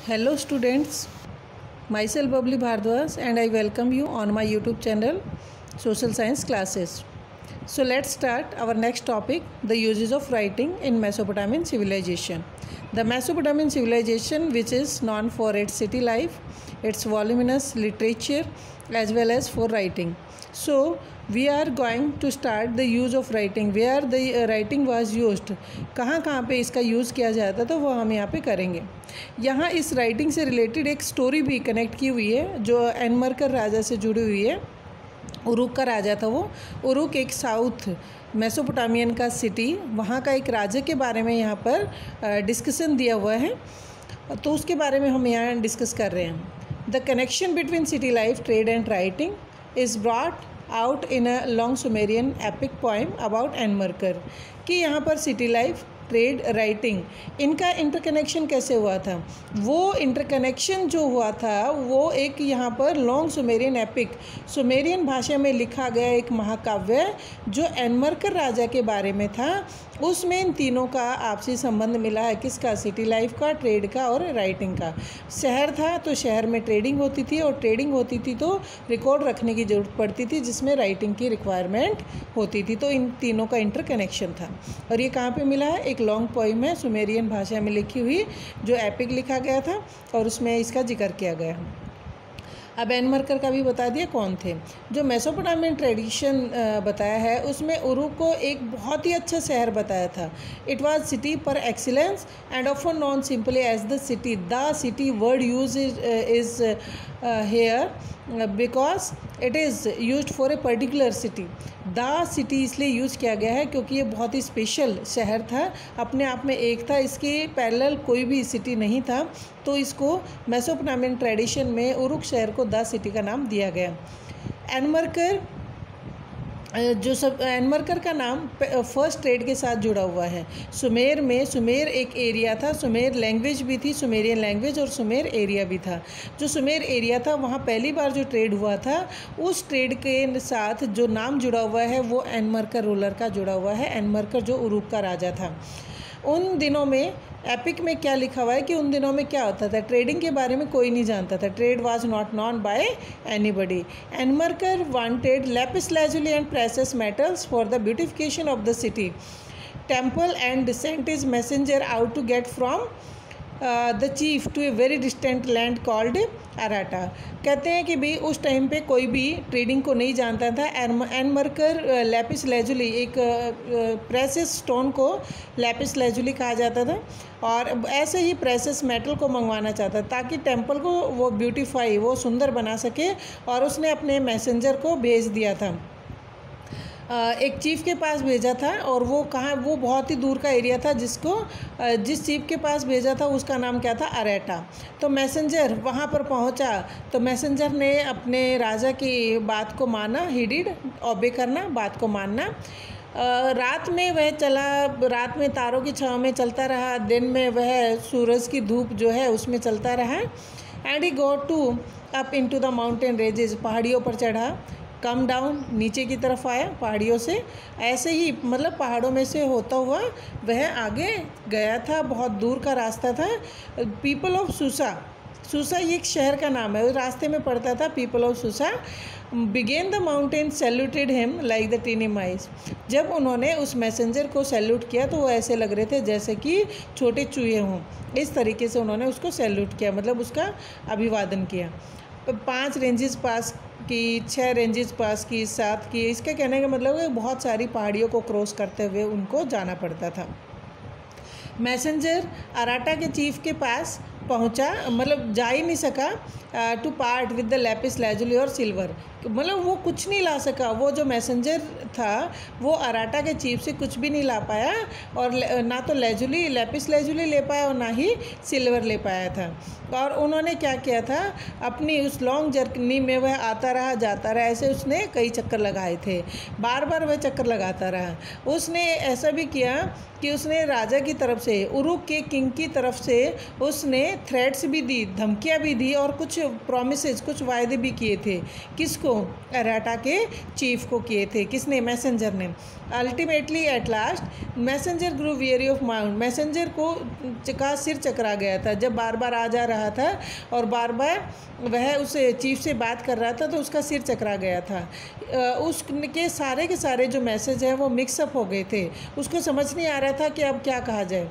Hello students, myself Babli Bhardwaj and I welcome you on my YouTube channel Social Science Classes. So let's start our next topic, the uses of writing in Mesopotamian civilization. The Mesopotamian civilization, which is known for its city life, its voluminous literature as well as for writing. So we are going to start the use of writing, where the writing was used. कहाँ पे इसका use किया जाता था वो हम यहाँ पे करेंगे. यहाँ इस राइटिंग से रिलेटेड एक स्टोरी भी कनेक्ट की हुई है जो एनमरकर राजा से जुड़ी हुई है. उरुक का राजा था वो. उरुक एक साउथ मेसोपोटामियन का सिटी, वहाँ का एक राजा के बारे में यहाँ पर डिस्कशन दिया हुआ है, तो उसके बारे में हम यहाँ डिस्कस कर रहे हैं. The connection between city life, trade and writing is brought out in a long Sumerian epic poem about Enmerkar. कि यहाँ पर सिटी लाइफ, ट्रेड, राइटिंग, इनका इंटरकनेक्शन कैसे हुआ था. वो इंटरकनेक्शन जो हुआ था वो एक यहाँ पर लॉन्ग सुमेरियन एपिक, सुमेरियन भाषा में लिखा गया एक महाकाव्य जो एनमरकर राजा के बारे में था, उसमें इन तीनों का आपसी संबंध मिला है. किसका? सिटी लाइफ का, ट्रेड का और राइटिंग का. शहर था तो शहर में ट्रेडिंग होती थी, और ट्रेडिंग होती थी तो रिकॉर्ड रखने की ज़रूरत पड़ती थी जिसमें राइटिंग की रिक्वायरमेंट होती थी. तो इन तीनों का इंटरकनेक्शन था. और ये कहाँ पे मिला है? एक लॉन्ग पोइम है सुमेरियन भाषा में लिखी हुई जो एपिक लिखा गया था और उसमें इसका जिक्र किया गया. अब एनमरकर का भी बता दिया कौन थे. जो मेसोपोटामियन ट्रेडिशन बताया है उसमें उरुक को एक बहुत ही अच्छा शहर बताया था. It was city par excellence and often known simply as the city. The city word use is here because it is use for a particular city. The city इसलिए यूज़ किया गया है क्योंकि ये बहुत ही स्पेशल शहर था, अपने आप में एक था, इसके पैरेलल कोई भी सिटी नहीं था. तो इसको मेसोपोटामियन ट्रेडिशन में उरुक शहर को द सिटी का नाम दिया गया. एनमरकर एनमरकर का नाम फर्स्ट ट्रेड के साथ जुड़ा हुआ है. सुमेर में, सुमेर एक एरिया था, सुमेर लैंग्वेज भी थी, सुमेरियन लैंग्वेज, और सुमेर एरिया भी था. जो सुमेर एरिया था वहाँ पहली बार जो ट्रेड हुआ था, उस ट्रेड के साथ जो नाम जुड़ा हुआ है वो एनमरकर रूलर का जुड़ा हुआ है. एनमरकर जो उरुक का राजा था. उन दिनों में एपिक में क्या लिखा हुआ है कि उन दिनों में क्या होता था, ट्रेडिंग के बारे में कोई नहीं जानता था. Trade was not known by anybody. Enmerkar wanted lapis lazuli and precious metals for the beautification of the city temple and sent his messenger out to get from the chief to a very distant land called Aratta. कहते हैं कि भाई उस time पे कोई भी trading को नहीं जानता था. एनमरकर लैपिस लेजुली, एक प्रेशियस स्टोन को लैपिस लेजुली कहा जाता था, और ऐसे ही प्रेशियस मेटल को मंगवाना चाहता ताकि टेम्पल को वो ब्यूटीफाई, वो सुंदर बना सके. और उसने अपने मैसेंजर को भेज दिया था, एक चीफ के पास भेजा था, और वो कहाँ, वो बहुत ही दूर का एरिया था जिस चीफ के पास भेजा था उसका नाम क्या था? अरेटा. तो मैसेंजर वहाँ पर पहुँचा तो मैसेंजर ने अपने राजा की बात को माना. ही डिड ओबे करना, बात को मानना. रात में वह चला, रात में तारों की छाँव में चलता रहा, दिन में वह सूरज की धूप जो है उसमें चलता रहा. And he go to up into the mountain ranges, पहाड़ियों पर चढ़ा. कम डाउन, नीचे की तरफ आया पहाड़ियों से. ऐसे ही मतलब पहाड़ों में से होता हुआ वह आगे गया था, बहुत दूर का रास्ता था. पीपल ऑफ सूसा, सूसा ये एक शहर का नाम है, उस रास्ते में पड़ता था people of Susa. Began the mountain saluted him like the tiny mice. जब उन्होंने उस मैसेंजर को सैल्यूट किया तो वो ऐसे लग रहे थे जैसे कि छोटे चूहे हों. इस तरीके से उन्होंने उसको सैल्यूट किया, मतलब उसका अभिवादन किया. 5 रेंजेस पास की, 6 रेंजेस पास की, 7 की. इसका कहने का मतलब है बहुत सारी पहाड़ियों को क्रॉस करते हुए उनको जाना पड़ता था. मैसेंजर अराटा के चीफ के पास पहुंचा, मतलब जा ही नहीं सका. To part with the lapis lazuli और सिल्वर, मतलब वो कुछ नहीं ला सका. वो जो मैसेंजर था वो अराटा के चीफ से कुछ भी नहीं ला पाया, और ना तो लेजुली, लैपिस लेजुली ले पाया और ना ही सिल्वर ले पाया था. और उन्होंने क्या किया था, अपनी उस लॉन्ग जर्नी में वह आता रहा जाता रहा. ऐसे उसने कई चक्कर लगाए थे, बार बार वह चक्कर लगाता रहा. उसने ऐसा भी किया कि उसने राजा की तरफ से, उरुक के किंग की तरफ से उसने थ्रेट्स भी दी, धमकियाँ भी दी और कुछ प्रॉमिसेस, कुछ वायदे भी किए थे। किसको? अराटा के चीफ को किए थे। किसने? मैसेंजर ने। Ultimately at last messenger grew weary of mount, messenger का सिर चकरा गया था जब बार बार आ जा रहा था और बार बार वह उस चीफ से बात कर रहा था, तो उसका सिर चकरा गया था। उसके सारे जो मैसेज हैं वो मिक्सअप हो गए थे, उसको समझ नहीं आ रहा था कि अब क्या कहा जाए।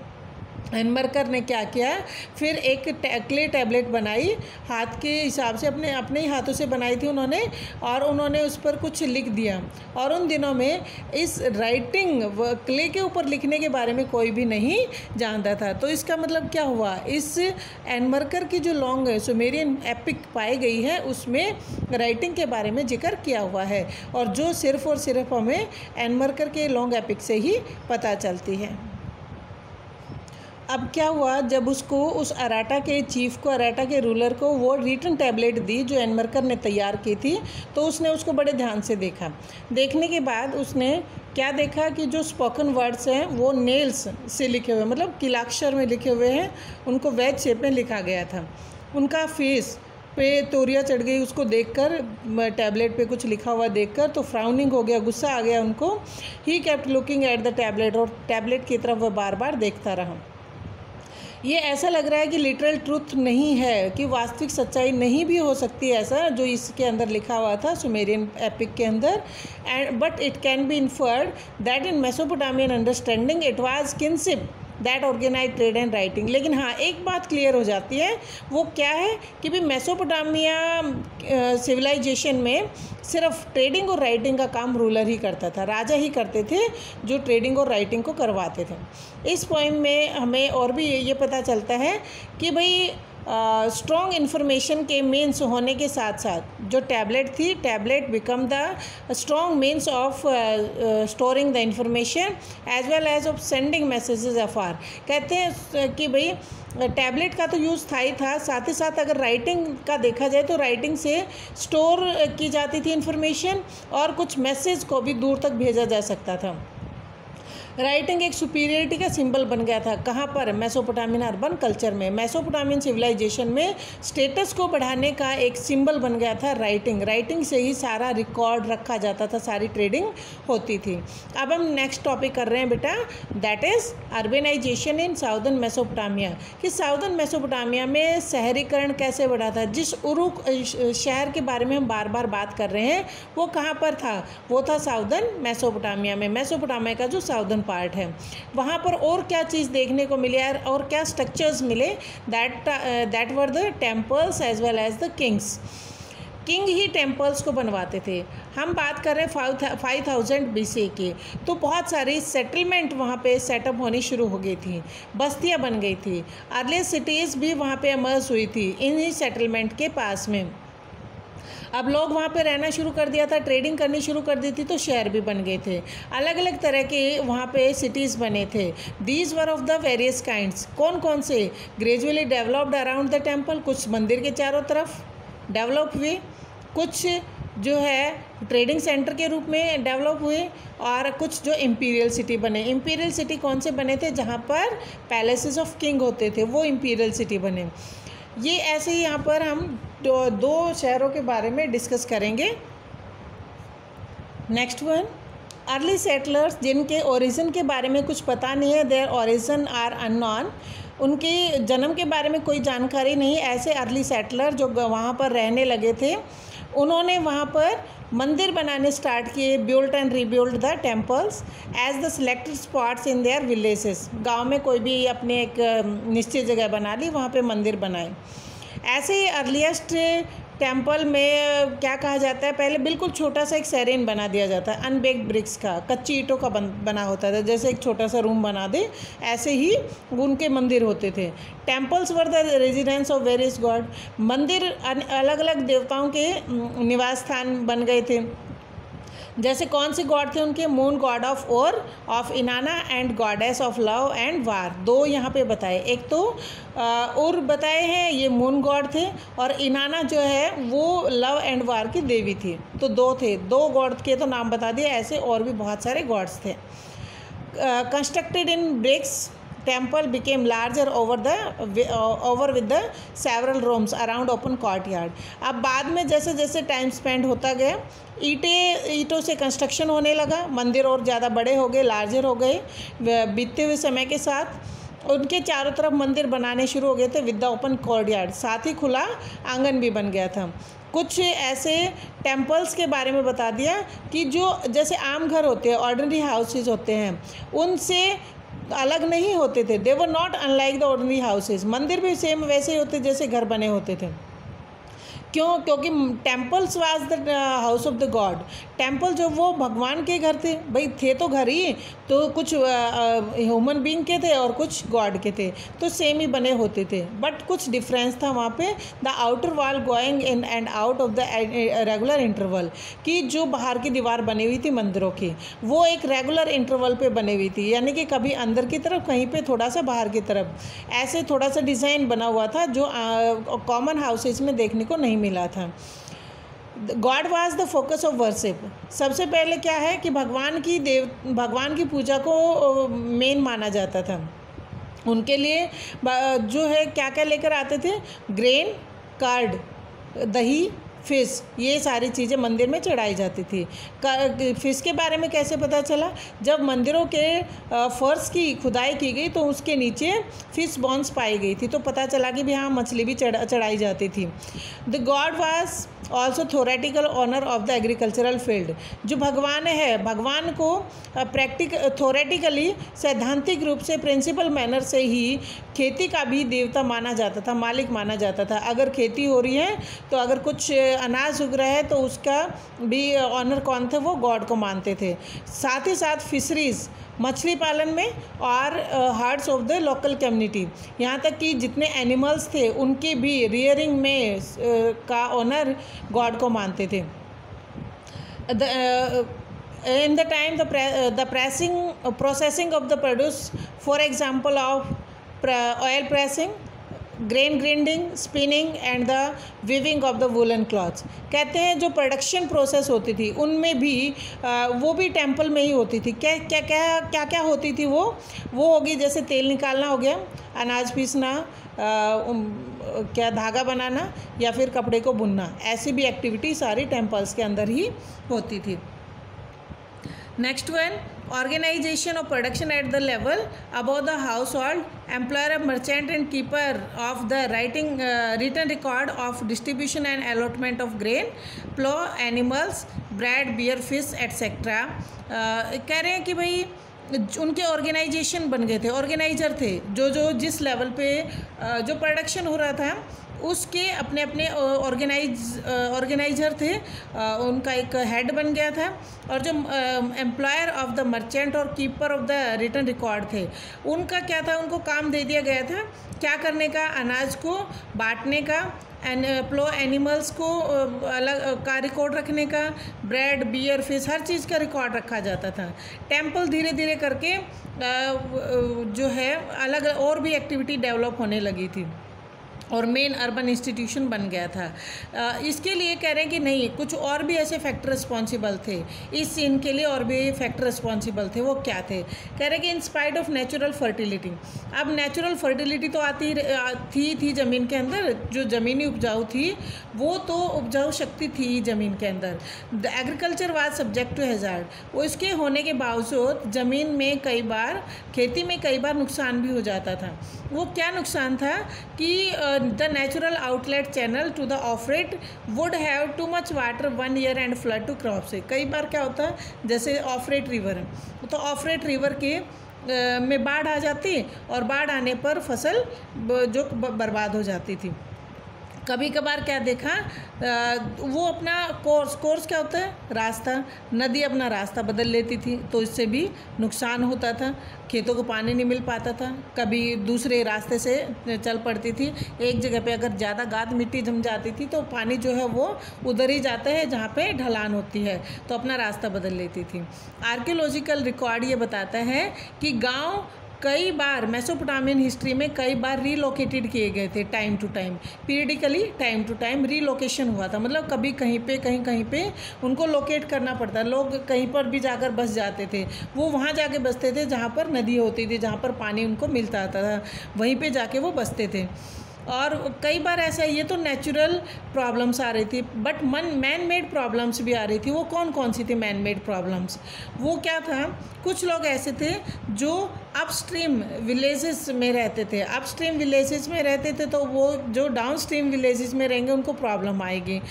एनमर्कर ने क्या किया, फिर एक क्ले टैबलेट बनाई, हाथ के हिसाब से अपने ही हाथों से बनाई थी उन्होंने, और उन्होंने उस पर कुछ लिख दिया। और उन दिनों में इस राइटिंग क्ले के ऊपर लिखने के बारे में कोई भी नहीं जानता था। तो इसका मतलब क्या हुआ, इस एनमर्कर की जो लॉन्ग सुमेरियन एपिक पाई गई है उसमें राइटिंग के बारे में जिक्र किया हुआ है, और जो सिर्फ और सिर्फ हमें एनमर्कर के लॉन्ग एपिक से ही पता चलती है। अब क्या हुआ, जब उसको उस अराटा के चीफ को, अराटा के रूलर को वो रिटन टैबलेट दी जो एनमर्कर ने तैयार की थी, तो उसने उसको बड़े ध्यान से देखा। देखने के बाद उसने क्या देखा कि जो स्पोकन वर्ड्स हैं वो नेल्स से लिखे हुए, मतलब किलाक्षर में लिखे हुए हैं, उनको वेज शेप में लिखा गया था। उनका फेस पे तोरिया चढ़ गई उसको देखकर, टैबलेट पे कुछ लिखा हुआ देखकर, तो फ्राउनिंग हो गया, गुस्सा आ गया उनको। He kept looking at the tablet, और टैबलेट की तरफ वह बार बार देखता रहा। ये ऐसा लग रहा है कि लिटरल ट्रूथ नहीं है, कि वास्तविक सच्चाई नहीं भी हो सकती है ऐसा जो इसके अंदर लिखा हुआ था सुमेरियन एपिक के अंदर। And but it can be inferred that in Mesopotamian understanding it was kinship that organise trade and writing. लेकिन हाँ, एक बात क्लियर हो जाती है, वो क्या है कि भी मेसोपोटामिया सिविलाइजेशन में सिर्फ ट्रेडिंग और राइटिंग का काम रूलर ही करता था, राजा ही करते थे जो ट्रेडिंग और राइटिंग को करवाते थे। इस पोइम में हमें और भी ये पता चलता है कि भाई स्ट्रॉन्ग इन्फॉर्मेशन के मीन्स होने के साथ साथ जो टैबलेट थी, tablet become the strong means of storing the information as well as of sending messages afar. कहते हैं कि भाई टैबलेट का तो यूज़ था ही था, साथ ही साथ अगर राइटिंग का देखा जाए तो राइटिंग से स्टोर की जाती थी इन्फॉर्मेशन, और कुछ मैसेज को भी दूर तक भेजा जा सकता था। राइटिंग एक सुपीरियरिटी का सिंबल बन गया था। कहाँ पर? मेसोपोटामियन अर्बन कल्चर में, मेसोपोटामियन सिविलाइजेशन में स्टेटस को बढ़ाने का एक सिंबल बन गया था राइटिंग। राइटिंग से ही सारा रिकॉर्ड रखा जाता था, सारी ट्रेडिंग होती थी। अब हम नेक्स्ट टॉपिक कर रहे हैं बेटा, that is urbanisation in southern Mesopotamia. कि साउदर्न मेसोपोटामिया में शहरीकरण कैसे बढ़ा था। जिस उरुक शहर के बारे में हम बार बार बात कर रहे हैं वो कहाँ पर था? वो था साउदर्न मेसोपोटामिया में। मेसोपोटामिया का जो साउदर्न पार्ट है वहाँ पर और क्या चीज़ देखने को मिली यार, और क्या स्ट्रक्चर्स मिले, that were the temples as well as the kings. King ही टेम्पल्स को बनवाते थे। हम बात कर रहे हैं 5000 BC की, तो बहुत सारी सेटलमेंट वहाँ पे सेटअप होनी शुरू हो गई थी, बस्तियाँ बन गई थी, अर्ली सिटीज़ भी वहाँ पे इमर्ज हुई थी इन्हीं सेटलमेंट के पास में। अब लोग वहाँ पे रहना शुरू कर दिया था, ट्रेडिंग करनी शुरू कर दी थी, तो शहर भी बन गए थे, अलग अलग तरह के वहाँ पे सिटीज़ बने थे। These were of the various kinds. कौन कौन से? Gradually developed around the temple, कुछ मंदिर के चारों तरफ डेवलप हुए, कुछ जो है ट्रेडिंग सेंटर के रूप में डेवलप हुए, और कुछ जो इम्पीरियल सिटी बने। इम्पीरियल सिटी कौन से बने थे? जहाँ पर पैलेसेस ऑफ किंग होते थे, वो इम्पीरियल सिटी बने। ये ऐसे ही यहाँ पर हम दो शहरों के बारे में डिस्कस करेंगे। नेक्स्ट वन, अर्ली सेटलर्स जिनके ओरिजिन के बारे में कुछ पता नहीं है, देयर ओरिजिन आर अननोन, उनके जन्म के बारे में कोई जानकारी नहीं। ऐसे अर्ली सेटलर जो वहाँ पर रहने लगे थे, उन्होंने वहाँ पर मंदिर बनाने स्टार्ट किए, built and rebuild the temples as the selected spots in their villages. गांव में कोई भी अपने एक निश्चित जगह बना ली, वहाँ पे मंदिर बनाए। ऐसे ही अर्लीस्ट टेम्पल में क्या कहा जाता है, पहले बिल्कुल छोटा सा एक सेरेन बना दिया जाता है, अनबेक्ड ब्रिक्स का, कच्ची ईंटों का बना होता था, जैसे एक छोटा सा रूम बना दे, ऐसे ही उनके मंदिर होते थे। Temples were the residence of various God, मंदिर अलग अलग देवताओं के निवास स्थान बन गए थे। जैसे कौन से गॉड थे उनके? Moon god of Ur, of Inanna and goddess of love and war. दो यहाँ पे बताए, एक तो और बताए हैं, ये मून गॉड थे, और इनाना जो है वो लव एंड वार की देवी थी। तो दो थे, दो गॉड के तो नाम बता दिए, ऐसे और भी बहुत सारे गॉड्स थे। Constructed in bricks, temple became larger over with the several rooms around open courtyard. अब बाद में जैसे जैसे टाइम स्पेंड होता गया, ईंटों से कंस्ट्रक्शन होने लगा, मंदिर और ज़्यादा बड़े हो गए, लार्जर हो गए। बीतते हुए समय के साथ उनके चारों तरफ मंदिर बनाने शुरू हो गए थे विद द ओपन कोर्टयार्ड, साथ ही खुला आंगन भी बन गया था। कुछ ऐसे टेम्पल्स के बारे में बता दिया कि जो जैसे आम घर होते हैं, ऑर्डिनरी हाउसेज होते हैं, उनसे अलग नहीं होते थे। They were not unlike the ordinary houses. मंदिर भी सेम वैसे ही होते जैसे घर बने होते थे। क्यों? क्योंकि temples was the house of the God. Temple जो वो भगवान के घर थे, भाई थे तो घर ही, तो कुछ ह्यूमन बीइंग के थे और कुछ गॉड के थे, तो सेम ही बने होते थे, बट कुछ डिफरेंस था वहाँ पे। The outer wall going in and out of the regular interval, कि जो बाहर की दीवार बनी हुई थी मंदिरों की, वो एक रेगुलर इंटरवल पे बनी हुई थी, यानी कि कभी अंदर की तरफ, कहीं पे थोड़ा सा बाहर की तरफ, ऐसे थोड़ा सा डिज़ाइन बना हुआ था जो कॉमन हाउसेज में देखने को नहीं मिला था। God was the focus of worship. सबसे पहले क्या है कि भगवान की पूजा को मेन माना जाता था। उनके लिए जो है क्या क्या लेकर आते थे, ग्रेन, कर्ड, दही, फिश, ये सारी चीज़ें मंदिर में चढ़ाई जाती थी। फिश के बारे में कैसे पता चला? जब मंदिरों के फर्श की खुदाई की गई तो उसके नीचे फिश बोन्स पाई गई थी, तो पता चला कि भी हाँ मछली भी चढ़ाई जाती थी। The god was also theoretical owner of the agricultural field. जो भगवान है, भगवान को थोरेटिकली, सैद्धांतिक रूप से, प्रिंसिपल मैनर से ही खेती का भी देवता माना जाता था, मालिक माना जाता था। अगर खेती हो रही है तो अगर कुछ अनाज उग रहा है तो उसका भी ऑनर कौन थे? वो गॉड को मानते थे। साथ ही साथ फिशरीज, मछली पालन में, और hearts of the local community, यहाँ तक कि जितने एनिमल्स थे उनके भी रियरिंग में का ऑनर गॉड को मानते थे। In the time the processing of the produce, for example of oil pressing, grain grinding, spinning and the weaving of the woollen clothes, कहते हैं जो प्रोडक्शन प्रोसेस होती थी उनमें भी वो भी टेम्पल में ही होती थी। क्या होती थी? वो होगी जैसे तेल निकालना हो गया, अनाज पीसना, क्या धागा बनाना, या फिर कपड़े को बुनना, ऐसी भी एक्टिविटी सारी टेम्पल्स के अंदर ही होती थी। Next one, organization of production at the level above the household, employer, merchant and keeper of the written record of distribution and allotment of grain, plough, animals, bread, beer, fish etc. कह रहे हैं कि भाई उनके organisation बन गए थे, organiser थे, जो जिस लेवल पे जो प्रोडक्शन हो रहा था उसके अपने अपने ऑर्गेनाइजर थे, उनका एक हेड बन गया था। और जो एम्प्लॉयर ऑफ द मर्चेंट और keeper of the return record थे, उनका क्या था? उनको काम दे दिया गया था क्या करने का? अनाज को बांटने का, प्लो एनिमल्स को अलग का रिकॉर्ड रखने का, ब्रेड, बियर, फिश, हर चीज़ का रिकॉर्ड रखा जाता था। टेम्पल धीरे धीरे करके जो है अलग और भी एक्टिविटी डेवलप होने लगी थी और मेन अर्बन इंस्टीट्यूशन बन गया था। इसके लिए कह रहे हैं कि नहीं, कुछ और भी ऐसे फैक्टर रिस्पॉन्सिबल थे इस सीन के लिए, और भी फैक्टर रिस्पॉन्सिबल थे। वो क्या थे? कह रहे हैं कि in spite of natural fertility, अब नेचुरल फर्टिलिटी तो आती थी ज़मीन के अंदर, जो ज़मीनी उपजाऊ थी वो तो उपजाऊ शक्ति थी ज़मीन के अंदर। The agriculture was subject to hazard, वो इसके होने के बावजूद ज़मीन में कई बार, खेती में कई बार नुकसान भी हो जाता था। वो क्या नुकसान था कि the natural outlet channel to the Euphrates would have too much water one year and flood to crops। से कई बार क्या होता है, जैसे ऑफरेट रिवर है तो ऑफरेट रिवर के में बाढ़ आ जाती, और बाढ़ आने पर फसल जो बर्बाद हो जाती थी। कभी कभार क्या देखा, वो अपना कोर्स क्या होता है? रास्ता, नदी अपना रास्ता बदल लेती थी, तो इससे भी नुकसान होता था, खेतों को पानी नहीं मिल पाता था, कभी दूसरे रास्ते से चल पड़ती थी। एक जगह पे अगर ज़्यादा गाद मिट्टी जम जाती थी तो पानी जो है वो उधर ही जाता है जहाँ पे ढलान होती है, तो अपना रास्ता बदल लेती थी। आर्कियोलॉजिकल रिकॉर्ड ये बताता है कि गाँव कई बार मेसोपोटामियन हिस्ट्री में कई बार रीलोकेटेड किए गए थे, time to time, periodically time to time relocation हुआ था। मतलब कभी कहीं पे उनको लोकेट करना पड़ता, लोग कहीं पर भी जाकर बस जाते थे, वो वहाँ जाके बसते थे जहाँ पर नदी होती थी, जहाँ पर पानी उनको मिलता था, वहीं पे जाके वो बसते थे। और कई बार ऐसा, ये तो नेचुरल प्रॉब्लम्स आ रही थी, बट मैन मेड प्रॉब्लम्स भी आ रही थी। वो कौन कौन सी थी मैन मेड प्रॉब्लम्स? वो क्या था, कुछ लोग ऐसे थे जो अपस्ट्रीम विलेजेस में रहते थे। अपस्ट्रीम विलेजेस में रहते थे तो वो जो डाउनस्ट्रीम विलेजेस में रहेंगे उनको प्रॉब्लम आएगी।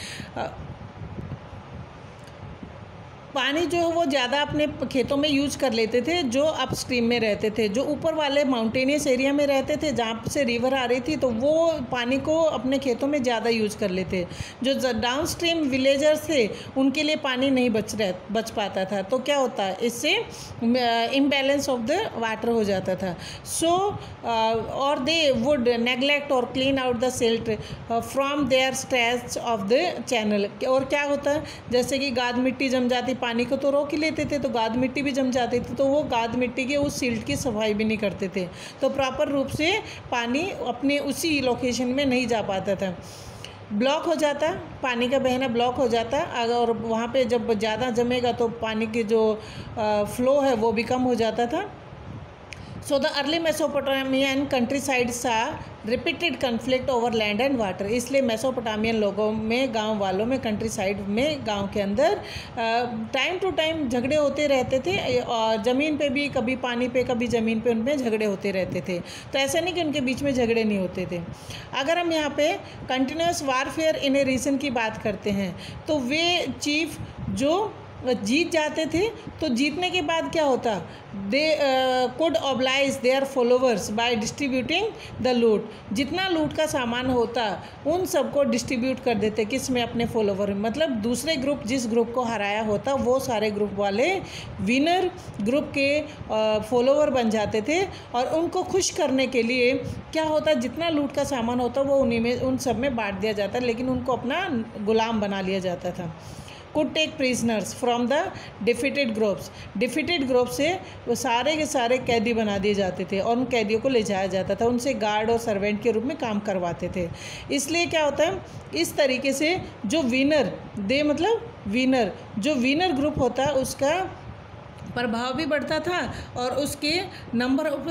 पानी जो है वो ज़्यादा अपने खेतों में यूज कर लेते थे जो अपस्ट्रीम में रहते थे। जो ऊपर वाले माउंटेनियस एरिया में रहते थे जहाँ से रिवर आ रही थी तो वो पानी को अपने खेतों में ज़्यादा यूज कर लेते। जो डाउनस्ट्रीम विलेजर्स थे उनके लिए पानी नहीं बच पाता था, तो क्या होता है, इससे इम्बैलेंस ऑफ द वाटर हो जाता था। सो और they would neglect or clean out the silt from their stretch of the channel. और क्या होता है, जैसे कि गाद मिट्टी जम जाती, पानी को तो रोक ही लेते थे, तो गाद मिट्टी भी जम जाती थी, तो वो गाद मिट्टी के उस सिल्ट की सफाई भी नहीं करते थे, तो प्रॉपर रूप से पानी अपने उसी लोकेशन में नहीं जा पाता था, ब्लॉक हो जाता, पानी का बहना ब्लॉक हो जाता। अगर वहाँ पे जब ज़्यादा जमेगा तो पानी की जो फ्लो है वो भी कम हो जाता था। So the early Mesopotamian countryside saw repeated conflict over land and water। इसलिए मेसोपोटामियन लोगों में, गांव वालों में, कंट्री साइड में, गांव के अंदर टाइम टू टाइम झगड़े होते रहते थे, और ज़मीन पे भी, कभी पानी पे कभी ज़मीन पे, उनमें झगड़े होते रहते थे। तो ऐसा नहीं कि उनके बीच में झगड़े नहीं होते थे। अगर हम यहाँ पे कंटिन्यूस वारफेयर इन ए रीजन की बात करते हैं तो वे चीफ जो जीत जाते थे, तो जीतने के बाद क्या होता, they could oblige their followers by distributing the loot. जितना लूट का सामान होता उन सबको डिस्ट्रीब्यूट कर देते, किस में, अपने फॉलोवर में। मतलब दूसरे ग्रुप जिस ग्रुप को हराया होता वो सारे ग्रुप वाले विनर ग्रुप के फॉलोवर बन जाते थे, और उनको खुश करने के लिए क्या होता, जितना लूट का सामान होता वो उन्हीं में, उन सब में बांट दिया जाता, लेकिन उनको अपना गुलाम बना लिया जाता था। Could take prisoners from the defeated groups. Defeated group से वो सारे के सारे कैदी बना दिए जाते थे, और उन कैदियों को ले जाया जाता था, उनसे गार्ड और सर्वेंट के रूप में काम करवाते थे। इसलिए क्या होता है, इस तरीके से जो विनर मतलब विनर, जो विनर ग्रुप होता है उसका प्रभाव भी बढ़ता था, और उसके नंबर ऑफ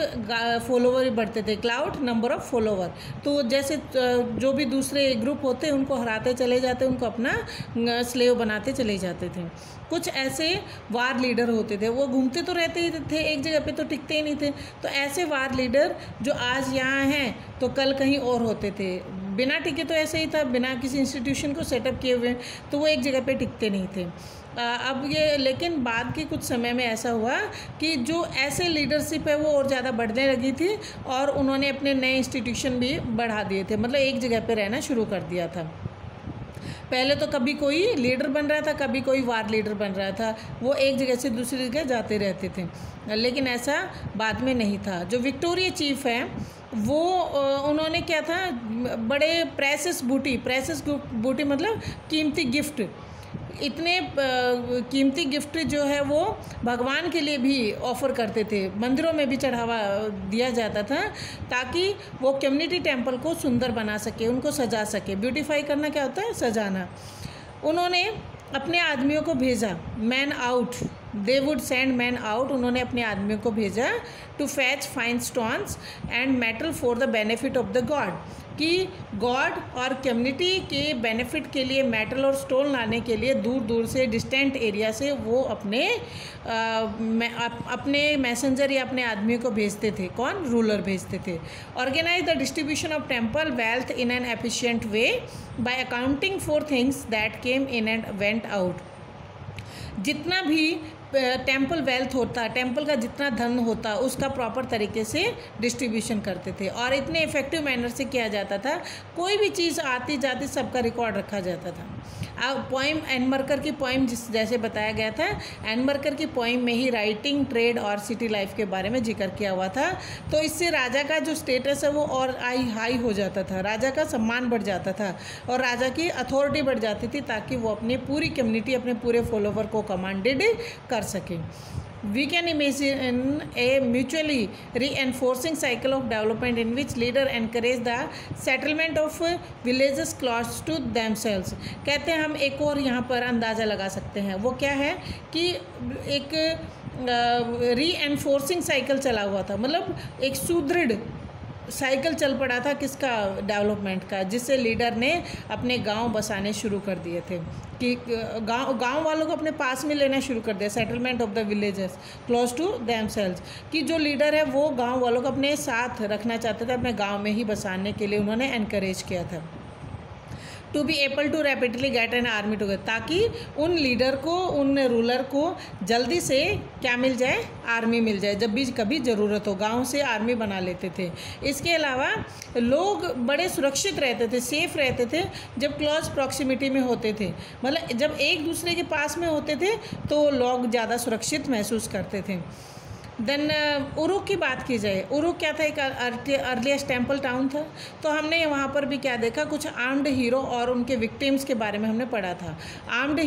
फॉलोवर भी बढ़ते थे, क्लाउड नंबर ऑफ फॉलोवर। तो जैसे जो भी दूसरे ग्रुप होते उनको हराते चले जाते, उनको अपना स्लेव बनाते चले जाते थे। कुछ ऐसे वार लीडर होते थे, वो घूमते तो रहते ही थे, एक जगह पे तो टिकते ही नहीं थे। तो ऐसे वार लीडर जो आज यहाँ हैं तो कल कहीं और होते थे, बिना टिके तो ऐसे ही था, बिना किसी इंस्टीट्यूशन को सेटअप किए हुए, तो वो एक जगह पे टिकते नहीं थे। अब ये, लेकिन बाद के कुछ समय में ऐसा हुआ कि जो ऐसे लीडरशिप है वो और ज़्यादा बढ़ने लगी थी, और उन्होंने अपने नए इंस्टीट्यूशन भी बढ़ा दिए थे, मतलब एक जगह पे रहना शुरू कर दिया था। पहले तो कभी कोई लीडर बन रहा था, कभी कोई वार लीडर बन रहा था, वो एक जगह से दूसरी जगह जाते रहते थे, लेकिन ऐसा बाद में नहीं था। जो विक्टोरिया चीफ है वो उन्होंने क्या था, बड़े प्रेसियस बूटी मतलब कीमती गिफ्ट, इतने कीमती गिफ्ट जो है वो भगवान के लिए भी ऑफ़र करते थे, मंदिरों में भी चढ़ावा दिया जाता था, ताकि वो कम्युनिटी टेम्पल को सुंदर बना सके, उनको सजा सके। ब्यूटीफाई करना क्या होता है, सजाना। उन्होंने अपने आदमियों को भेजा, man out, they would send man out, उन्होंने अपने आदमियों को भेजा to fetch fine stones and metal for the benefit of the god, कि गॉड और कम्युनिटी के बेनिफिट के लिए मेटल और स्टोन लाने के लिए दूर दूर से, डिस्टेंट एरिया से वो अपने मैसेंजर या अपने आदमियों को भेजते थे। कौन? रूलर भेजते थे। Organise the distribution of temple wealth in an efficient way by accounting for things that came in and went out. जितना भी टेम्पल वेल्थ होता, टेम्पल का जितना धन होता, उसका प्रॉपर तरीके से डिस्ट्रीब्यूशन करते थे, और इतने इफेक्टिव मैनर से किया जाता था। कोई भी चीज़ आती जाती सबका रिकॉर्ड रखा जाता था। अब पोइम एनमर्कर की पोइम जैसे बताया गया था, एनमर्कर की पोइम में ही राइटिंग, ट्रेड और सिटी लाइफ के बारे में जिक्र किया हुआ था। तो इससे राजा का जो स्टेटस है वो और हाई हो जाता था, राजा का सम्मान बढ़ जाता था, और राजा की अथॉरिटी बढ़ जाती थी, ताकि वो अपनी पूरी कम्युनिटी, अपने पूरे फॉलोवर को कमांडेड कर सके। we can imagine a mutually reinforcing cycle of development in which leader encourage the settlement of villages close to themselves. कहते हैं हम एक और यहाँ पर अंदाज़ा लगा सकते हैं, वो क्या है कि एक रीएनफोर्सिंग साइकिल चला हुआ था, मतलब एक सुदृढ़ साइकिल चल पड़ा था किसका, डेवलपमेंट का, जिससे लीडर ने अपने गांव बसाने शुरू कर दिए थे कि गांव वालों को अपने पास में लेना शुरू कर दिया, settlement of the villages close to themselves, कि जो लीडर है वो गांव वालों को अपने साथ रखना चाहते थे, अपने गांव में ही बसाने के लिए उन्होंने एनकरेज किया था। To be able to rapidly get an army together, ताकि उन लीडर को, उन रूलर को जल्दी से क्या मिल जाए, आर्मी मिल जाए, जब भी कभी ज़रूरत हो गांव से आर्मी बना लेते थे। इसके अलावा लोग बड़े सुरक्षित रहते थे, सेफ रहते थे जब क्लोज प्रॉक्सिमिटी में होते थे, मतलब जब एक दूसरे के पास में होते थे तो लोग ज़्यादा सुरक्षित महसूस करते थे। देन उरुक की बात की जाए, उरुक क्या था, एक अर्लीस्ट टेम्पल टाउन था। तो हमने वहाँ पर भी क्या देखा, कुछ आर्म्ड हीरो और उनके विक्टिम्स के बारे में हमने पढ़ा था। आर्म्ड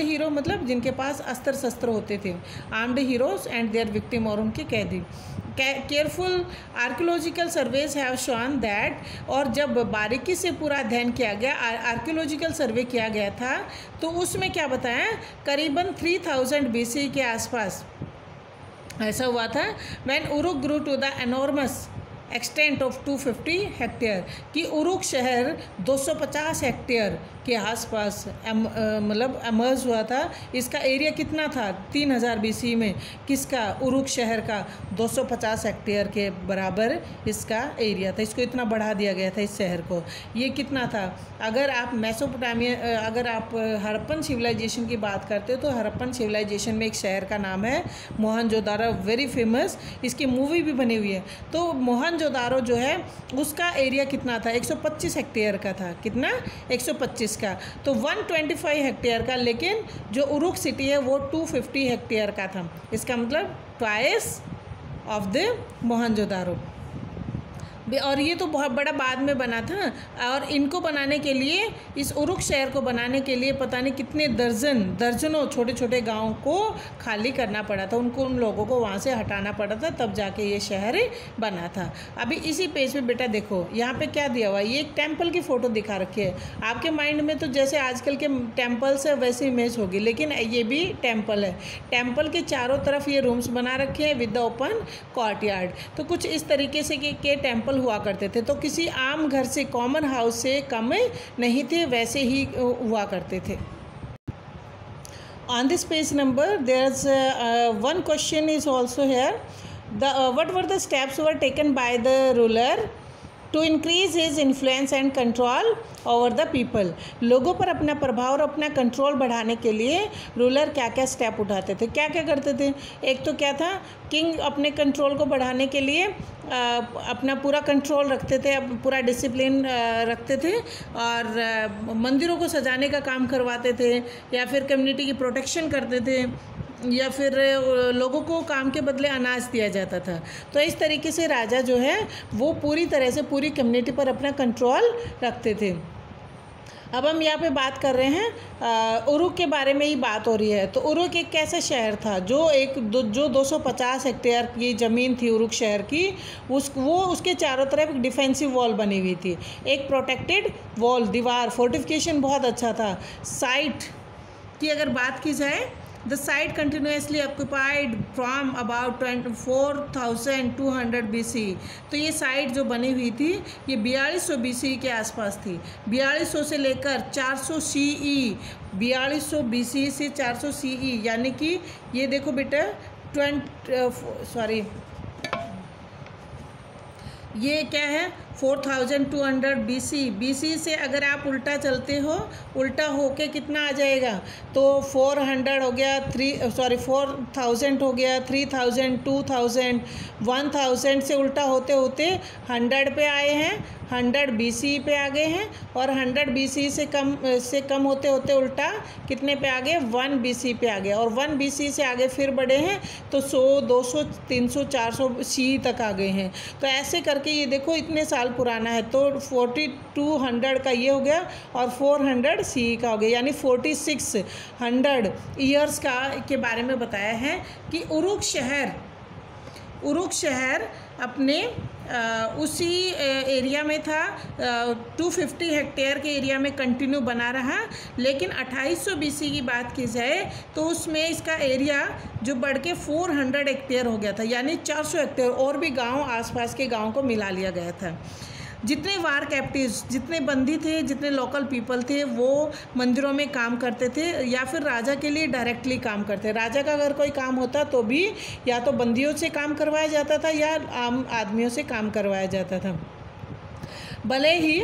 हीरो मतलब जिनके पास अस्त्र शस्त्र होते थे, armed heroes and their victim और उनके कैदी। Careful archaeological surveys have shown that, और जब बारीकी से पूरा अध्ययन किया गया, आर्कियोलॉजिकल सर्वे किया गया था, तो उसमें क्या बताया, करीबन 3000 BC के आसपास ऐसा हुआ था, when Uruk grew to the enormous extent of 250 hectare, कि उरुक शहर 250 हेक्टेयर के आसपास मतलब एमर्ज हुआ था। इसका एरिया कितना था 3000 BC में, किसका, उरुक शहर का 250 हेक्टेयर के बराबर इसका एरिया था। इसको इतना बढ़ा दिया गया था इस शहर को। ये कितना था, अगर आप मेसोपोटामिया, अगर आप हड़प्पन सिविलाइजेशन की बात करते हो तो हड़प्पन सिविलाइजेशन में एक शहर का नाम है मोहनजोदारो, वेरी फेमस, इसकी मूवी भी बनी हुई है। तो मोहनजोदारो जो है उसका एरिया कितना था, 125 हेक्टेयर का था। कितना, 125 का। तो 125 हेक्टेयर का, लेकिन जो उरुक सिटी है वो 250 हेक्टेयर का था। इसका मतलब ट्वाइस ऑफ द मोहनजोदारो। और ये तो बहुत बड़ा बाद में बना था, और इनको बनाने के लिए, इस उरुक शहर को बनाने के लिए पता नहीं कितने दर्जनों छोटे छोटे गांवों को खाली करना पड़ा था, उन लोगों को वहाँ से हटाना पड़ा था, तब जाके ये शहर बना था। अभी इसी पेज पे बेटा देखो, यहाँ पे क्या दिया हुआ है, ये एक टेम्पल की फ़ोटो दिखा रखी है। आपके माइंड में तो जैसे आजकल के टेम्पल्स है वैसे इमेज होगी, लेकिन ये भी टेम्पल है। टेम्पल के चारों तरफ ये रूम्स बना रखे हैं विद द ओपन कोर्टयार्ड। तो कुछ इस तरीके से के टेम्पल हुआ करते थे, तो किसी आम घर से, कॉमन हाउस से कम नहीं थे, वैसे ही हुआ करते थे। On this page number, there's one question is also here. What were the steps were taken by the ruler to increase his influence and control over the people? लोगों पर अपना प्रभाव और अपना कंट्रोल बढ़ाने के लिए रूलर क्या क्या स्टेप उठाते थे, क्या क्या करते थे। एक तो क्या था, किंग अपने कंट्रोल को बढ़ाने के लिए अपना पूरा कंट्रोल रखते थे, पूरा डिसिप्लिन रखते थे, और मंदिरों को सजाने का काम करवाते थे, या फिर कम्युनिटी की प्रोटेक्शन करते थे, या फिर लोगों को काम के बदले अनाज दिया जाता था। तो इस तरीके से राजा जो है वो पूरी तरह से पूरी कम्युनिटी पर अपना कंट्रोल रखते थे। अब हम यहाँ पे बात कर रहे हैं उरुक के बारे में ही बात हो रही है। तो उरुक एक कैसा शहर था, जो 250 हेक्टेयर की ज़मीन थी उरुक शहर की, उसके चारों तरफ एक डिफेंसिव वॉल बनी हुई थी, एक प्रोटेक्टेड वॉल, दीवार, फोर्टिफिकेशन बहुत अच्छा था। साइट की अगर बात की जाए, The site continuously occupied from about 4200 BC। तो ये साइट जो बनी हुई थी ये 4200 BC के आसपास थी। 4200 से लेकर 400 CE, 4200 BC से 400 CE, यानी कि ये देखो बेटा ये क्या है 4200 BC से अगर आप उल्टा चलते हो, उल्टा होके कितना आ जाएगा, तो 400 हो गया, 4000 हो गया, 3000, 2000, 1000 से उल्टा होते होते 100 पे आए हैं, 100 BC पे आ गए हैं, और 100 BC से कम होते होते उल्टा कितने पे आ गए, 1 BC पे आ गए, और 1 BC से आगे फिर बढ़े हैं तो 100, 200, 300, 400 CE तक आ गए हैं। तो ऐसे करके ये देखो इतने साल साल पुराना है, तो 4200 का ये हो गया और 400 CE का हो गया, यानी 4600 ईयर्स का के बारे में बताया है कि उरुक शहर अपने उसी एरिया में था, 250 हेक्टेयर के एरिया में कंटिन्यू बना रहा। लेकिन 2800 BC की बात की जाए तो उसमें इसका एरिया जो बढ़ के 400 हेक्टेयर हो गया था, यानी 400 हेक्टेयर और भी गांव, आसपास के गांव को मिला लिया गया था। जितने वार कैप्टिव्स, जितने बंदी थे, जितने लोकल पीपल थे, वो मंदिरों में काम करते थे या फिर राजा के लिए डायरेक्टली काम करते। राजा का अगर कोई काम होता तो भी या तो बंदियों से काम करवाया जाता था या आम आदमियों से काम करवाया जाता था। भले ही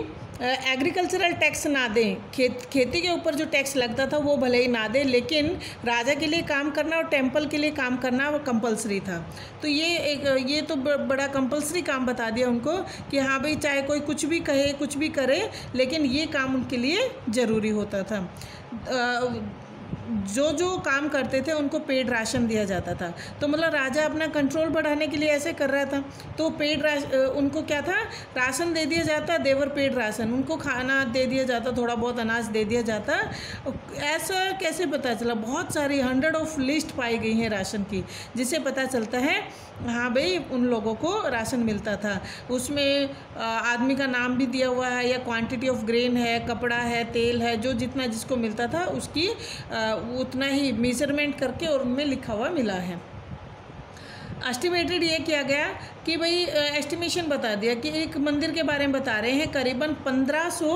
एग्रीकल्चरल टैक्स ना दें, खेती के ऊपर जो टैक्स लगता था वो भले ही ना दें, लेकिन राजा के लिए काम करना और टेंपल के लिए काम करना वो कंपलसरी था। तो ये तो बड़ा कंपलसरी काम बता दिया उनको कि हाँ भाई, चाहे कोई कुछ भी कहे, कुछ भी करे, लेकिन ये काम उनके लिए ज़रूरी होता था। जो काम करते थे उनको पेड राशन दिया जाता था। तो मतलब राजा अपना कंट्रोल बढ़ाने के लिए ऐसे कर रहा था, तो उनको क्या था, राशन दे दिया जाता, देवर पेड राशन, उनको खाना दे दिया जाता, थोड़ा बहुत अनाज दे दिया जाता। ऐसा कैसे पता चला? बहुत सारी 100 ऑफ लिस्ट पाई गई हैं राशन की, जिससे पता चलता है हाँ भाई उन लोगों को राशन मिलता था। उसमें आदमी का नाम भी दिया हुआ है, या क्वांटिटी ऑफ ग्रेन है, कपड़ा है, तेल है, जो जितना जिसको मिलता था उसकी उतना ही मेजरमेंट करके और उनमें लिखा हुआ मिला है। एस्टिमेटेड ये किया गया कि भाई एस्टिमेशन बता दिया कि एक मंदिर के बारे में बता रहे हैं, करीबन 1500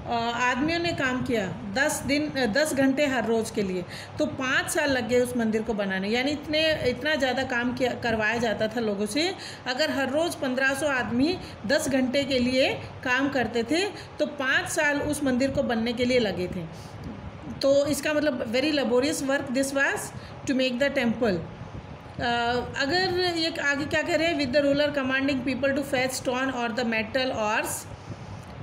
आदमियों ने काम किया 10 घंटे हर रोज़ के लिए। तो 5 साल लग गए उस मंदिर को बनाने, यानी इतना ज़्यादा काम करवाया जाता था लोगों से। अगर हर रोज़ 1500 आदमी 10 घंटे के लिए काम करते थे तो 5 साल उस मंदिर को बनने के लिए लगे थे। तो इसका मतलब very laborious work this was to make the temple. अगर ये आगे क्या कह रहे हैं, with the ruler commanding people to fetch stone और the metal ores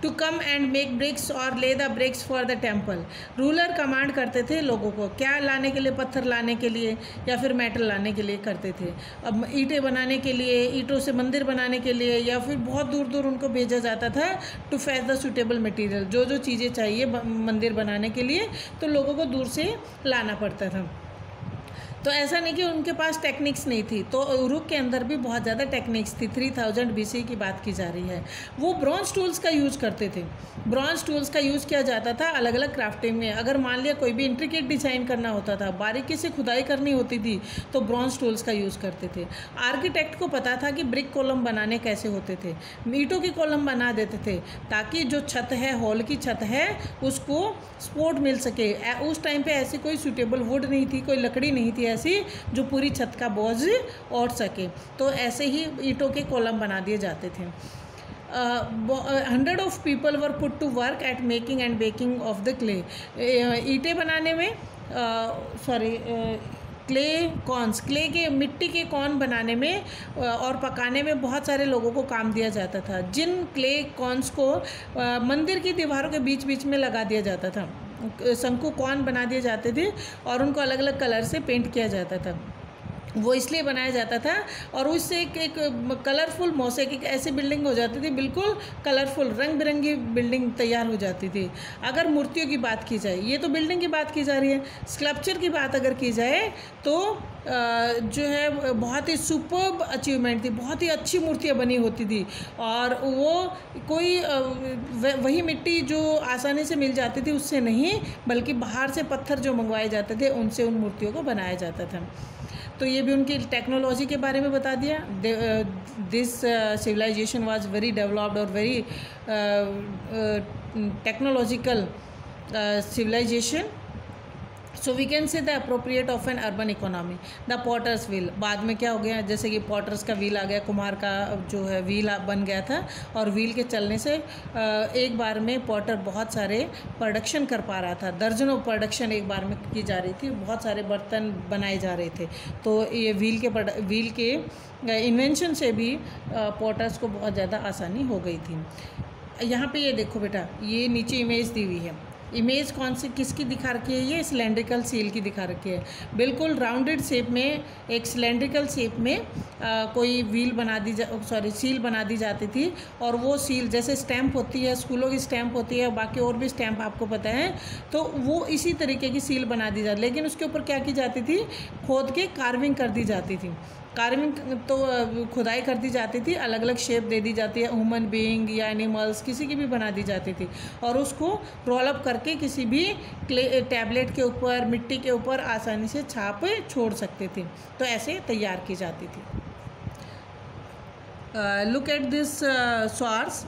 to come and make bricks और lay the bricks for the temple. Ruler command करते थे लोगों को क्या लाने के लिए, पत्थर लाने के लिए या फिर मेटल लाने के लिए करते थे। अब ईंटें बनाने के लिए, ईंटों से मंदिर बनाने के लिए, या फिर बहुत दूर दूर उनको भेजा जाता था to fetch the suitable material, जो चीज़ें चाहिए मंदिर बनाने के लिए, तो लोगों को दूर से लाना पड़ता था। तो ऐसा नहीं कि उनके पास टेक्निक्स नहीं थी, तो उरुक के अंदर भी बहुत ज़्यादा टेक्निक्स थी। 3000 BC की बात की जा रही है। वो ब्रॉन्ज टूल्स का यूज़ करते थे। ब्रॉन्ज टूल्स का यूज़ किया जाता था अलग अलग क्राफ्टिंग में। अगर मान लिया कोई भी इंट्रिकेट डिज़ाइन करना होता था, बारीकी से खुदाई करनी होती थी, तो ब्रॉन्ज टूल्स का यूज़ करते थे। आर्किटेक्ट को पता था कि ब्रिक कॉलम बनाने कैसे होते थे, ईंटों की कॉलम बना देते थे ताकि जो छत है, हॉल की छत है, उसको सपोर्ट मिल सके। उस टाइम पे ऐसी कोई सूटेबल वुड नहीं थी, कोई लकड़ी नहीं थी ऐसी जो पूरी छत का बोझ ओढ़ सके, तो ऐसे ही ईंटों के कॉलम बना दिए जाते थे। 100 of people were put to work at making and baking of the clay. ईंटें बनाने में क्ले के मिट्टी के कॉर्न बनाने में और पकाने में बहुत सारे लोगों को काम दिया जाता था। जिन क्ले कॉर्न्स को मंदिर की दीवारों के बीच बीच में लगा दिया जाता था, शंकु कॉर्न बना दिए जाते थे और उनको अलग अलग कलर से पेंट किया जाता था। वो इसलिए बनाया जाता था और उससे एक कलरफुल मोसेक, एक ऐसी बिल्डिंग हो जाती थी, बिल्कुल कलरफुल रंग बिरंगी बिल्डिंग तैयार हो जाती थी। अगर मूर्तियों की बात की जाए, ये तो बिल्डिंग की बात की जा रही है, स्कल्पचर की बात अगर की जाए तो जो है बहुत ही सुपर्ब अचीवमेंट थी, बहुत ही अच्छी मूर्तियाँ बनी होती थी। और वो कोई वही मिट्टी जो आसानी से मिल जाती थी उससे नहीं, बल्कि बाहर से पत्थर जो मंगवाए जाते थे उनसे उन मूर्तियों को बनाया जाता था। तो ये भी उनकी टेक्नोलॉजी के बारे में बता दिया। This civilization was very developed और very technological civilization. So we can say the appropriate of an urban economy. The potter's wheel, बाद में क्या हो गया, जैसे कि पॉटर्स का व्हील आ गया, कुम्हार का जो है व्हील बन गया था, और व्हील के चलने से एक बार में पॉटर बहुत सारे प्रोडक्शन कर पा रहा था। दर्जनों प्रोडक्शन एक बार में की जा रही थी, बहुत सारे बर्तन बनाए जा रहे थे। तो ये व्हील के इन्वेंशन से भी पॉटर्स को बहुत ज़्यादा आसानी हो गई थी। यहाँ पे ये देखो बेटा, ये नीचे इमेज दी हुई है, इमेज कौन सी किसकी दिखा रखी है, ये सिलेंड्रिकल सील की दिखा रखी है। बिल्कुल राउंडेड शेप में, एक सिलेंड्रिकल शेप में कोई व्हील बना दी सील बना दी जाती थी, और वो सील जैसे स्टैंप होती है, स्कूलों की स्टैंप होती है, बाकी और भी स्टैंप आपको पता है, तो वो इसी तरीके की सील बना दी जाती, लेकिन उसके ऊपर क्या की जाती थी, खोद के कार्विंग कर दी जाती थी। कार्विंग तो खुदाई कर दी जाती थी, अलग अलग शेप दे दी जाती है, ह्यूमन बीइंग या एनिमल्स किसी की भी बना दी जाती थी, और उसको रोल अप करके किसी भी टैबलेट के ऊपर, मिट्टी के ऊपर आसानी से छाप छोड़ सकते थे। तो ऐसे तैयार की जाती थी। Look at this source,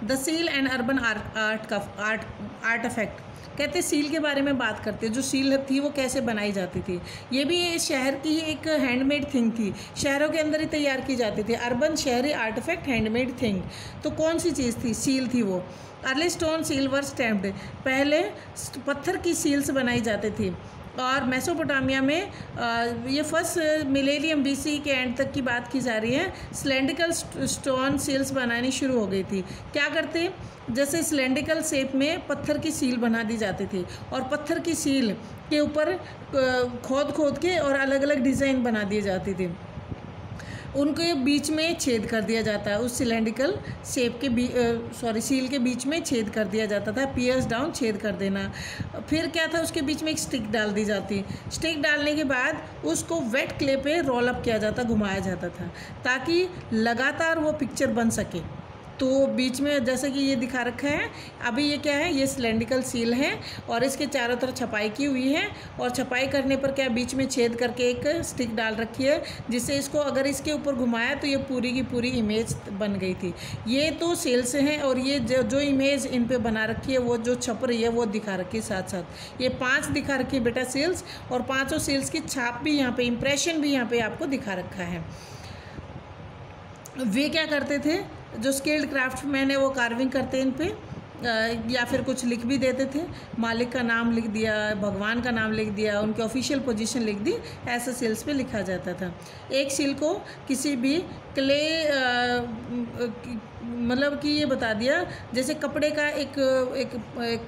the seal and urban art effect. कहते सील के बारे में बात करते हैं, जो सील थी वो कैसे बनाई जाती थी। ये भी शहर की एक हैंडमेड थिंग थी, शहरों के अंदर ही तैयार की जाती थी। अर्बन शहरी आर्टिफैक्ट हैंडमेड थिंग, तो कौन सी चीज़ थी, सील थी वो। अर्ली स्टोन सील वर स्टैम्प्ड, पहले पत्थर की सील्स बनाई जाती थी। और मेसोपोटामिया में ये फर्स्ट मिलेनियम बीसी के एंड तक की बात की जा रही है, सिलेंड्रिकल स्टोन सील्स बनानी शुरू हो गई थी। क्या करते, जैसे सिलेंड्रिकल शेप में पत्थर की सील बना दी जाती थी, और पत्थर की सील के ऊपर खोद के और अलग अलग डिज़ाइन बना दिए जाती थी। उनके बीच में छेद कर दिया जाता है, उस सिलेंड्रिकल शेप के सील के बीच में छेद कर दिया जाता था, पियर्स डाउन, छेद कर देना। फिर क्या था, उसके बीच में एक स्टिक डाल दी जाती, स्टिक डालने के बाद उसको वेट क्ले पे रोल अप किया जाता, घुमाया जाता था, ताकि लगातार वो पिक्चर बन सके। तो बीच में जैसे कि ये दिखा रखा है, अभी ये क्या है, ये सिलेंड्रिकल सील है, और इसके चारों तरफ छपाई की हुई है, और छपाई करने पर क्या बीच में छेद करके एक स्टिक डाल रखी है, जिससे इसको अगर इसके ऊपर घुमाया तो ये पूरी की पूरी इमेज बन गई थी। ये तो सेल से हैं, और ये जो इमेज इन पे बना रखी है, वो जो छप रही है वो दिखा रखी है साथ साथ। ये 5 दिखा रखी है बेटा सेल्स, और 5 सेल्स की छाप भी यहाँ पे, इम्प्रेशन भी यहाँ पे आपको दिखा रखा है। वे क्या करते थे, जो स्किल्ड क्राफ्टमैन है वो कार्विंग करते इन पे, या फिर कुछ लिख भी देते थे, मालिक का नाम लिख दिया, भगवान का नाम लिख दिया, उनकी ऑफिशियल पोजीशन लिख दी, ऐसे सील्स पे लिखा जाता था। एक सील को किसी भी क्ले मतलब कि ये बता दिया, जैसे कपड़े का एक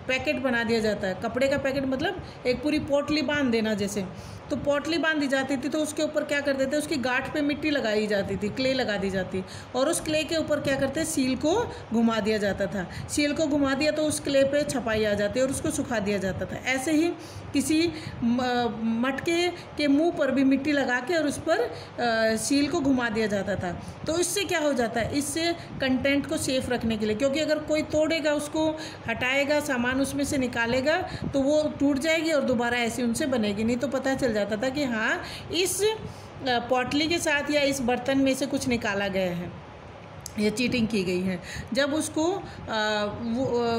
पैकेट बना दिया जाता है, कपड़े का पैकेट मतलब एक पूरी पोटली बांध देना, जैसे तो पोटली बांध दी जाती थी, तो उसके ऊपर क्या कर देते, उसकी गांठ पे मिट्टी लगाई जाती थी, क्ले लगा दी जाती, और उस क्ले के ऊपर क्या करते, सील को घुमा दिया जाता था। सील को घुमा दिया तो उस क्ले पे छपाई आ जाती और उसको सुखा दिया जाता था। ऐसे ही किसी मटके के मुंह पर भी मिट्टी लगा के और उस पर सील को घुमा दिया जाता था। तो इससे क्या हो जाता है, इससे कंटेंट को सेफ रखने के लिए, क्योंकि अगर कोई तोड़ेगा, उसको हटाएगा, सामान उसमें से निकालेगा, तो वो टूट जाएगी और दोबारा ऐसी उनसे बनेगी नहीं। तो पता चल जाता था कि हाँ, इस पोटली के साथ या इस बर्तन में से कुछ निकाला गया है, ये चीटिंग की गई है। जब उसको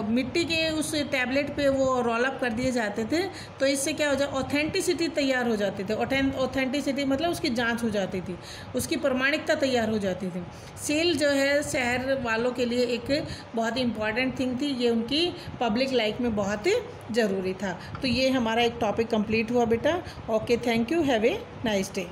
मिट्टी के उस टैबलेट पे वो रोल अप कर दिए जाते थे, तो इससे क्या हो जाए, ऑथेंटिसिटी तैयार हो जाती थी। ऑथेंटिसिटी मतलब उसकी जांच हो जाती थी, उसकी प्रमाणिकता तैयार हो जाती थी। सील जो है शहर वालों के लिए एक बहुत ही इम्पॉर्टेंट थिंग थी, ये उनकी पब्लिक लाइफ में बहुत ही ज़रूरी था। तो ये हमारा एक टॉपिक कंप्लीट हुआ बेटा। Okay, thank you, have a nice day.